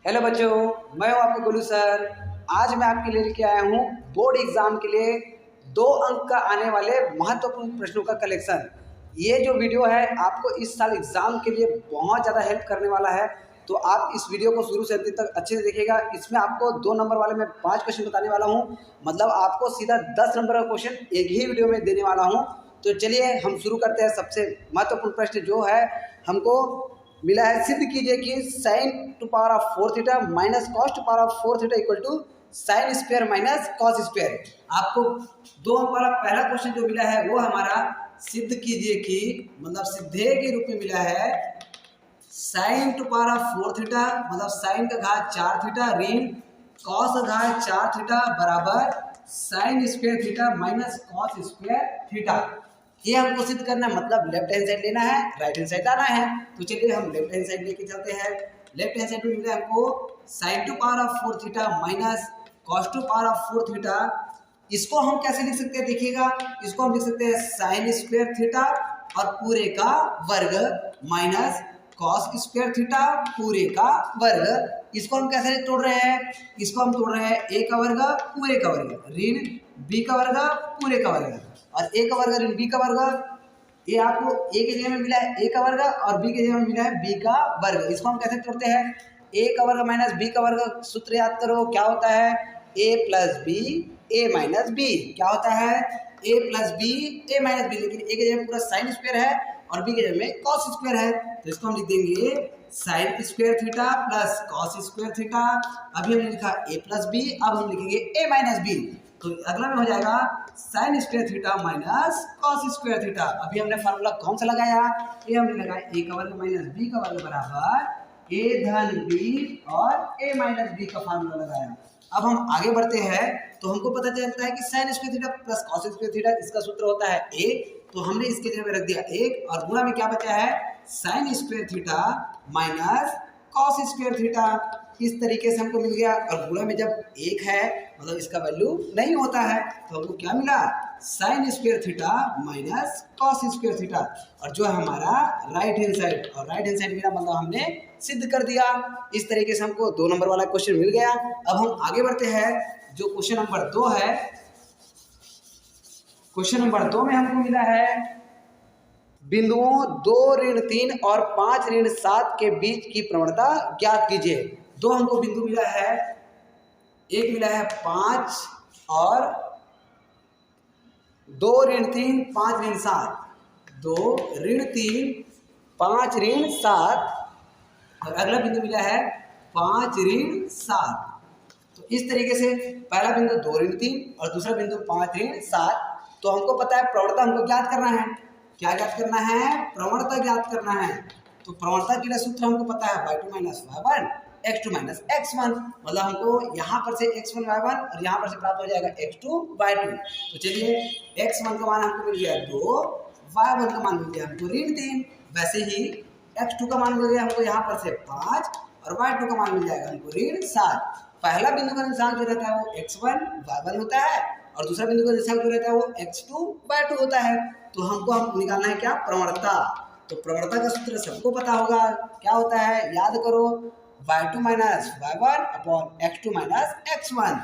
Hello बच्चों, मैं हूं आपके गोलू सर। आज मैं आपके लिए लेके आया हूं बोर्ड एग्जाम के लिए 2 अंक का आने वाले महत्वपूर्ण प्रश्नों का कलेक्शन। ये जो वीडियो है आपको इस साल एग्जाम के लिए बहुत ज़्यादा हेल्प करने वाला है, तो आप इस वीडियो को शुरू से अंत तक अच्छे से देखिएगा। इसमें आपको 2 नंबर वाले में 5 क्वेश्चन बताने वाला हूँ, मतलब आपको सीधा 10 नंबर का क्वेश्चन एक ही वीडियो में देने वाला हूँ। तो चलिए हम शुरू करते हैं। सबसे महत्वपूर्ण प्रश्न जो है हमको मिला है, सिद्ध कीजिए कि sine to power of 4 theta minus cos to power of 4 theta equal to sine square minus cos square. आपको 2 अंक वाला पहला क्वेश्चन जो मिला है वो हमारा सिद्ध कीजिए कि, मतलब सिद्धे के रूप में मिला है, sign to power of 4 theta मतलब साइन का घात 4 थीटा ऋण कॉस का घात 4 थीटा बराबर sine square theta minus cos square theta. ये हमको सिद्ध करना है, मतलब लेफ्ट हैंड साइड लेना है, राइट हैंड साइड लाना है। तो चलिए हम लेफ्ट हैंड साइड लेके चलते हैं। लेफ्ट हैंड साइड में मिला हमको sign to power of 4 theta minus cos to power of 4 theta. इसको हम कैसे लिख सकते हैं, देखिएगा, इसको हम लिख सकते हैं साइन स्क्वायर थीटा और पूरे का वर्ग माइनस कॉस स्क्वायर थीटा पूरे का वर्ग। इसको हम कैसे तोड़ रहे हैं, इसको हम तोड़ रहे हैं a का वर्ग पूरे का वर्ग ऋण b का वर्ग पूरे का वर्ग, और a का वर्ग ऋण b का वर्ग। ये आपको a के जगह में मिला है a का वर्ग और b के जगह में मिला है b का वर्ग। इसको हम कैसे तोड़ते हैं, a का वर्ग माइनस b का वर्ग, सूत्र याद करो क्या होता है, a plus B a minus B. क्या होता है, a plus B a minus B, लेकिन a के जगह में पूरा साइन स्क्वायर है और b के जगह में कॉस स्क्वायर है, तो इसको हम लिख देंगे sine square theta plus cos square theta. अभी हमने लिखा a प्लस बी, अब हम लिखेंगे a माइनस बी, तो अगला में हो जाएगा sine square theta minus cos square theta. अभी हमने फार्मूला कौन सा लगाया, ये हमने लगाया a का वर्ग माइनस b का वर्ग बराबर a धन b और a माइनस b का फार्मूला लगाया। अब हम आगे बढ़ते हैं तो हमको पता चलता है कि sine square theta plus cos square theta, इसका सूत्र होता है a, तो हमने इसके जगह में रख दिया 1 और गुणा में क्या बचा है sine square theta minus cos square theta. इस तरीके से हमको मिल गया, और गुणा में जब 1 है मतलब इसका वैल्यू नहीं होता है, तो हमको क्या मिला sine square theta minus cos square theta. और जो है हमारा राइट हैंड साइड, और राइट हैंड साइड मिला मतलब हमने सिद्ध कर दिया। इस तरीके से हमको 2 नंबर वाला क्वेश्चन मिल गया। अब हम आगे बढ़ते हैं, जो क्वेश्चन नंबर 2 है, क्वेश्चन नंबर 2 में हमको मिला है बिंदुओं 2 ऋण 3 और 5 ऋण 7 के बीच की प्रवणता ज्ञात कीजिए। 2 हमको बिंदु मिला है, एक मिला है 5 और 2 ऋण 3 5 ऋण 7, 2 ऋण 3 5 ऋण 7, और अगला बिंदु मिला है 5 ऋण 7। तो इस तरीके से पहला बिंदु 2 ऋण 3 और दूसरा बिंदु 5 ऋण 7। तो हमको पता है प्रवणता हमको ज्ञात करना है। क्या ज्ञात करना है, प्रवणता ज्ञात करना है। तो प्रवणता के लिए सूत्र हमको पता है y2 minus y1 x2 minus x1, मतलब हमको यहाँ पर से x1 y1 और यहाँ पर से प्राप्त हो जाएगा x2 y2। तो चलिए x1 का मान हमको मिल गया 2, y1 का मान मिल गया हमको ऋण 3, वैसे ही x2 का मान मिल गया हमको यहाँ पर से 5 और y2 का मान मिल जाएगा हमको ऋण 7। पहला बिंदु का निशान जो रहता है वो x1 y1 होता है और दूसरा बिंदु का निशान जो रहता है वो x2 y2 होता है। तो हमको निकालना है क्या, प्रवणता। तो प्रवणता का सूत्र सबको पता होगा, क्या होता है, याद करो, y2 minus y1 upon x2 minus x1,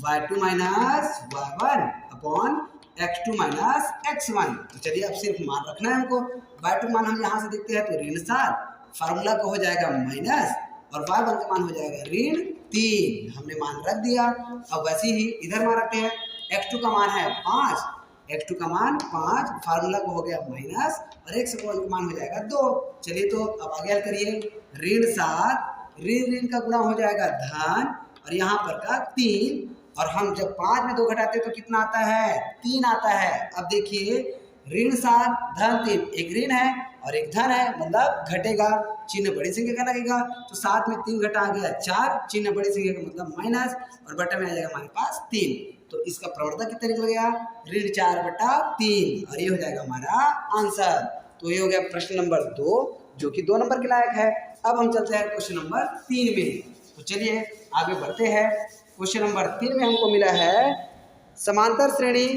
y2 minus y1 upon x2 minus x1। तो चलिए अब सिर्फ मान रखना है हमको। y2 मान हम यहाँ से देखते हैं तो ऋण 7, फार्मूला का हो जाएगा माइनस, और y1 का मान हो जाएगा ऋण 3, हमने मान रख दिया। अब वैसे ही इधर मान रखते हैं, x2 का मान है 5, x2 का मान 5, फार्मूला को हो गया माइनस, और x का मान हो जाएगा 2। चलिए तो अब आगे हल करिए, ऋण 7 ऋण का गुणा हो जाएगा धन, और यहाँ पर का 3, और हम जब 5 में 2 घटाते हैं तो कितना आता है, 3 आता है। अब देखिए ऋण 7 धन 3, एक ऋण है और एक धन है, मतलब घटेगा, चिन्ह बड़ी संख्या का लगेगा, तो 7 में 3 घटा आ गया 4, चिन्ह बड़ी संख्या का मतलब माइनस, और बटा में आ जाएगा हमारे पास 3। तो इसका प्रवणता कितना निकल गया, ऋण 4/3, और ये हो जाएगा हमारा आंसर। तो ये हो गया प्रश्न नंबर 2, जो कि 2 नंबर के लायक है। अब हम चलते हैं क्वेश्चन नंबर 3 में। तो चलिए आगे बढ़ते हैं। क्वेश्चन नंबर 3 में हमको मिला है समांतर श्रेणी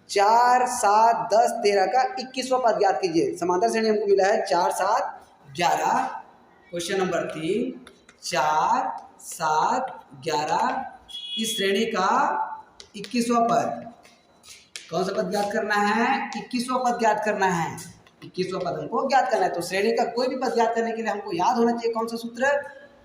4 7 10 13 का 21वां पद ज्ञात कीजिए। समांतर श्रेणी हमको मिला है 4 7 11। क्वेश्चन नंबर 3, 4, 7, 11 इस श्रेणी का 21वां पद। कौन सा पद ज्ञात करना है? 21वां पद ज्ञात करना है। 21वां पद हमको ज्ञात करना है। तो श्रेणी का कोई भी पद ज्ञात करने के लिए हमको याद होना चाहिए कौन सा सूत्र?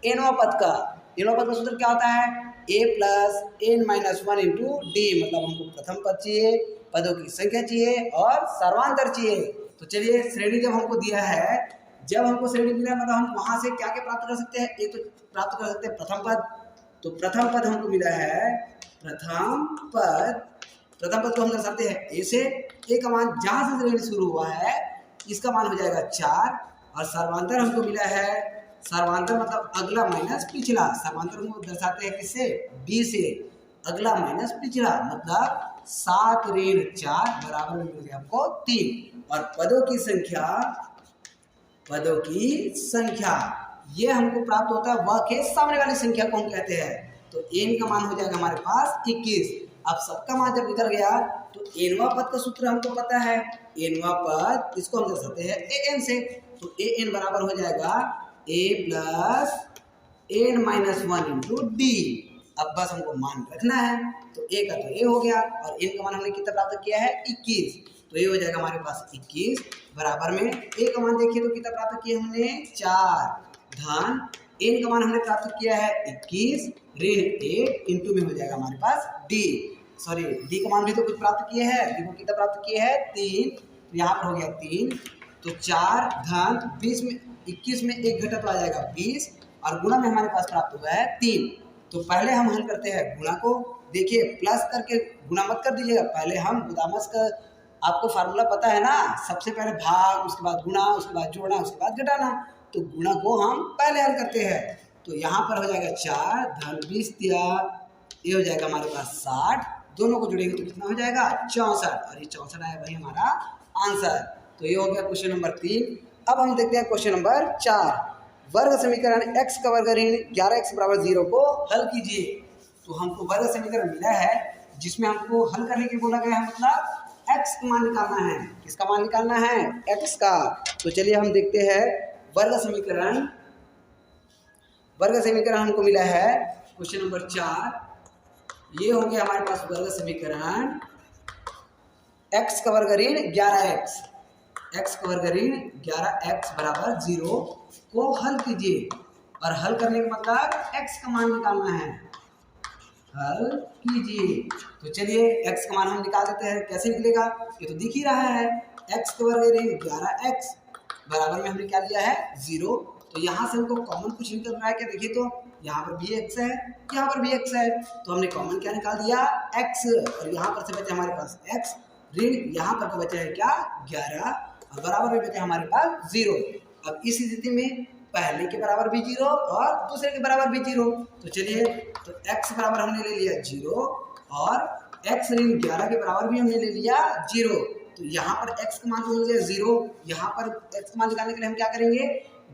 एनवां पद का। एनवां पद का सूत्र क्या होता है? a plus N minus 1 into D. मतलब हमको प्रथम पद चाहिए, पदों की संख्या चाहिए और सर्वांतर चाहिए। तो चलिए, श्रेणी जब हमको दिया है, जब हमको श्रेणी मिला मतलब हम वहां से क्या क्या प्राप्त कर सकते हैं? एक तो प्राप्त कर सकते हैं प्रथम पद। तो प्रथम पद हमको मिला है, प्रथम पद को हम दर्शाते हैं ए से। ए का मान जहां से श्रेणी शुरू हुआ है इसका मान हो जाएगा 4। और सर्वांतर हमको मिला है, सर्वांतर मतलब अगला माइनस पिछला। सर्वांतर को दर्शाते हैं किससे? बी से। अगला माइनस पिछला मतलब 7 ऋण 4 बराबर में मिल गया हमको 3। और पदों की संख्या ये हमको प्राप्त होता है वह के सामने वाली संख्या को हम कहते हैं। तो एन का मान हो जाएगा हमारे पास 21। अब सबका मान जब निकल गया तो एनवा पद का सूत्र हमको पता है। एनवा पद इसको हम दर्शाते हैं ए एन से। तो ए एन बराबर हो जाएगा a plus N minus 1 into d. अब बस हमको मान रखना है। तो ए का तो ए हो गया और एन का मान हमने कितना प्राप्त किया है? 21। तो ये हो जाएगा हमारे पास 21 बराबर में ए का मान देखिए तो कितना प्राप्त किया हमने? 4 धन एन का मान हमने प्राप्त किया है 21 ऋण 8 इंटू में हो जाएगा हमारे पास डी। सॉरी, डी का मान भी तो कुछ प्राप्त किए हैं। देखो कितना प्राप्त किए हैं? 3। तो यहाँ पर हो गया 3। तो 4 धन 20 में 21 में एक घटा तो आ जाएगा 20 और गुणा में हमारे पास प्राप्त हुआ है 3। तो पहले हम हल करते हैं गुणा को। देखिए, प्लस करके गुणा मत कर दीजिएगा। पहले हम गुदामस का आपको फार्मूला पता है ना, सबसे पहले भाग, उसके बाद गुणा, उसके बाद जोड़ना, उसके बाद घटाना। तो गुणा को हम पहले हल करते हैं। तो यहाँ पर हो जाएगा 4 धन 20 दिया, ये हो जाएगा हमारे पास 60। दोनों को जोड़ेंगे तो कितना हो जाएगा? 64। और ये 64 आया भाई हमारा आंसर। तो ये हो गया क्वेश्चन नंबर 3। अब हम देखते हैं क्वेश्चन नंबर 4। वर्ग समीकरण x का वर्ग ऋण 11x बराबर 0 को हल कीजिए। तो हमको वर्ग समीकरण मिला है जिसमें हमको हल करने के लिए बोला गया है, मतलब x का मान निकालना है। किसका मान निकालना है? x का। तो चलिए हम देखते हैं वर्ग समीकरण हमको मिला है क्वेश्चन नंबर 4। ये हो गया हमारे पास वर्ग समीकरण x का वर्ग ऋण 11x। x का वर्ग ऋण 11x बराबर 0 को हल कीजिए। और हल करने का मतलब x का मान निकालना है। हल कीजिए। तो चलिए x का मान हम निकाल देते हैं। कैसे निकलेगा? ये तो दिख ही रहा है। x का वर्ग ऋण 11x बराबर में हमने क्या लिया है? 0। तो यहाँ से हमको कॉमन कुछ निकल रहा है क्या? देखिए तो यहाँ पर भी x है, यहाँ पर भी x है। तो हमने कॉमन क्या निकाल दिया? x। और यहाँ पर से बचा हमारे पास x ऋण यहाँ पर बचा है क्या? 11 और बराबर में बचा हमारे पास 0। अब इस स्थिति में पहले के बराबर भी 0 और दूसरे के बराबर भी 0। तो चलिए, तो x बराबर हमने ले लिया 0 और x ऋण 11 के बराबर भी हमने ले लिया 0। तो यहाँ पर x का मान तो हो गया 0। यहाँ पर x का मान निकालने के लिए हम क्या करेंगे?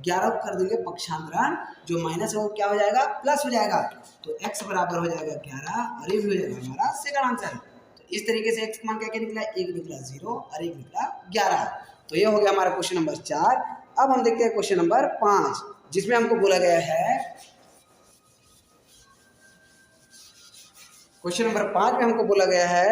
11 को कर देंगे पक्षांतरण, जो माइनस है वो क्या हो जाएगा? प्लस हो जाएगा। तो x बराबर हो जाएगा 11 और ये भी हो जाएगा हमारा सेकंड आंसर। तो इस तरीके से x का मान क्या क्या निकला? 1 निकला 0 और 1 निकला 11। तो ये हो गया हमारा क्वेश्चन नंबर 4। अब हम देखते हैं क्वेश्चन नंबर 5, जिसमें हमको बोला गया है, क्वेश्चन नंबर 5 में हमको बोला गया है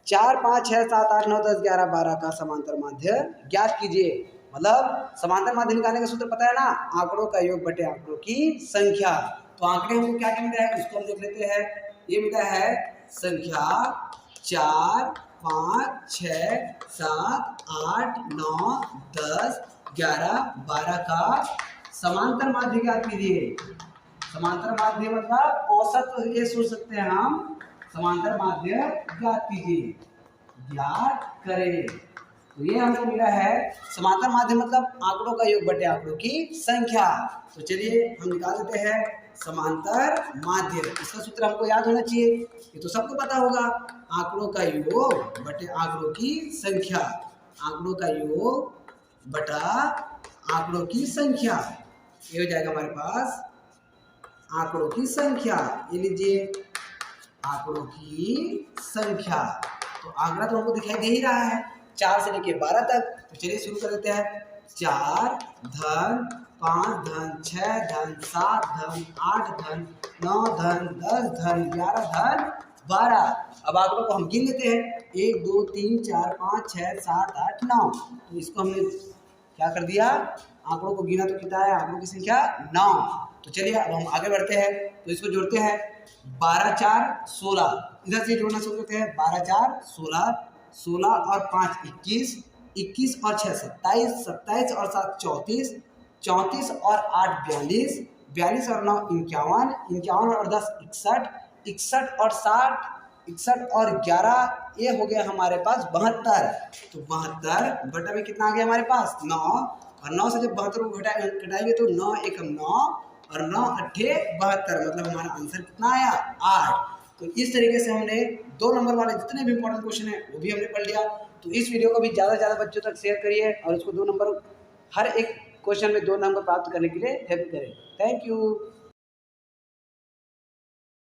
4, 5, 6, 7, 8, 9, 10, 11, 12 का समांतर माध्य ज्ञात कीजिए। मतलब समांतर माध्य निकालने का सूत्र पता है ना? आंकड़ों का योग बटे आंकड़ों की संख्या। तो आंकड़े हमको क्या क्या मिला है उसको हम देख लेते हैं। ये मिला है संख्या 4, 5, 6, 7, 8, 9, 10, 11, 12 का समांतर माध्य ज्ञात कीजिए। समांतर माध्य मतलब औसत, ये सोच सकते हैं हम। समांतर माध्य ज्ञात कीजिए, ज्ञात करें। तो ये हमको मिला है समांतर माध्य मतलब आंकड़ों का योग बटे आंकड़ों की संख्या। तो चलिए हम निकाल देते हैं समांतर माध्य। इसका सूत्र हमको याद होना चाहिए, ये तो सबको पता होगा। आंकड़ों का योग बटे आंकड़ों की संख्या। आंकड़ों का योग बटा आंकड़ों की संख्या, ये हो जाएगा हमारे पास आंकड़ों की संख्या। ये लीजिए आंकड़ों की संख्या। तो आंकड़ा तो हमको दिखाई दे ही रहा है 4 से लेके 12 तक। तो चलिए शुरू कर देते हैं। 4 धन 5 धन 6 धन 7 धन 8 धन 9 धन 10 धन 11 धन 12। अब आंकड़ों को हम गिन लेते हैं 1 2 3 4 5 6 7 8 9। तो इसको हमने क्या कर दिया, आंकड़ों को गिना तो कितना है, आंकड़ों की संख्या 9। तो चलिए अब हम आगे बढ़ते हैं, तो इसको जोड़ते हैं 12 4 16, इधर से जोड़ना शुरू करते हैं 12 4 16, 16 और 5 21, 21 और 6 27, 27 और 7 34, 34 और 8 42, 42 और 9 51, 51 और 10 61, 61 और 60, 61 और 11, ये हो गया हमारे पास 72। तो 72 बटा में कितना आ गया हमारे पास 9, और 9 से जब 72 को घटाएंगे तो 9 एकम 9 और 9 अट्ठे 72, मतलब हमारा आंसर कितना आया 8। तो इस तरीके से हमने 2 नंबर वाले जितने भी इंपॉर्टेंट क्वेश्चन है वो भी हमने पढ़ लिया। तो इस वीडियो को भी ज़्यादा से ज़्यादा बच्चों तक शेयर करिए और उसको 2 नंबर, हर एक क्वेश्चन में 2 नंबर प्राप्त करने के लिए हेल्प करें। Thank you.